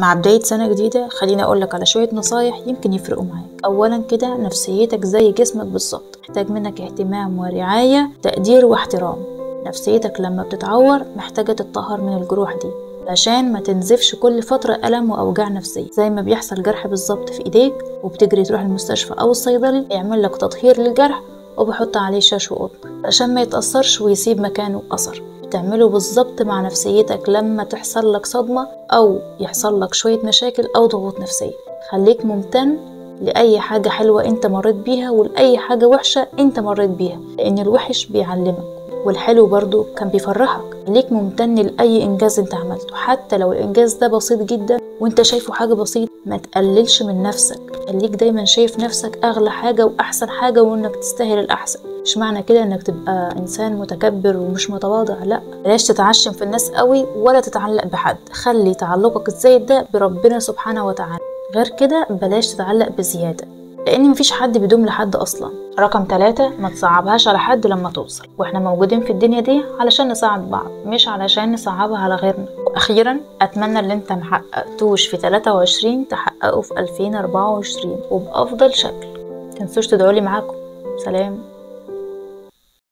مع بداية سنة جديدة خليني أقولك على شوية نصايح يمكن يفرقوا معاك. أولا كده، نفسيتك زي جسمك بالظبط، محتاج منك اهتمام ورعاية، تقدير واحترام. نفسيتك لما بتتعور محتاجة تتطهر من الجروح دي عشان ما تنزفش كل فترة ألم وأوجاع نفسية. زي ما بيحصل جرح بالظبط في إيديك وبتجري تروح المستشفى أو الصيدلي يعمل لك تطهير للجرح وبحط عليه شاش وقطن عشان ما يتأثرش ويسيب مكانه أثر. تعمله بالظبط مع نفسيتك لما تحصل لك صدمة أو يحصل لك شوية مشاكل أو ضغوط نفسية. خليك ممتن لأي حاجة حلوة انت مريت بيها ولأي حاجة وحشة انت مريت بيها، لأن الوحش بيعلمك والحلو برضو كان بيفرحك. خليك ممتن لأي إنجاز انت عملته، حتى لو الإنجاز ده بسيط جدا وانت شايفه حاجة بسيط. ما تقللش من نفسك، خليك دايما شايف نفسك أغلى حاجة وأحسن حاجة وانك تستاهل الأحسن. مش معنى كده انك تبقى انسان متكبر ومش متواضع، لا. بلاش تتعشم في الناس قوي ولا تتعلق بحد، خلي تعلقك الزايد ده بربنا سبحانه وتعالى. غير كده بلاش تتعلق بزيادة، لان مفيش حد بيدوم لحد اصلا. رقم 3، ما تصعبهاش على حد لما توصل، واحنا موجودين في الدنيا دي علشان نساعد بعض مش علشان نصعبها على غيرنا. واخيرا اتمنى اللي انت محققتوش في 23 تحققه في 2024 وبافضل شكل. متنسوش تدعولي معاكم. سلام.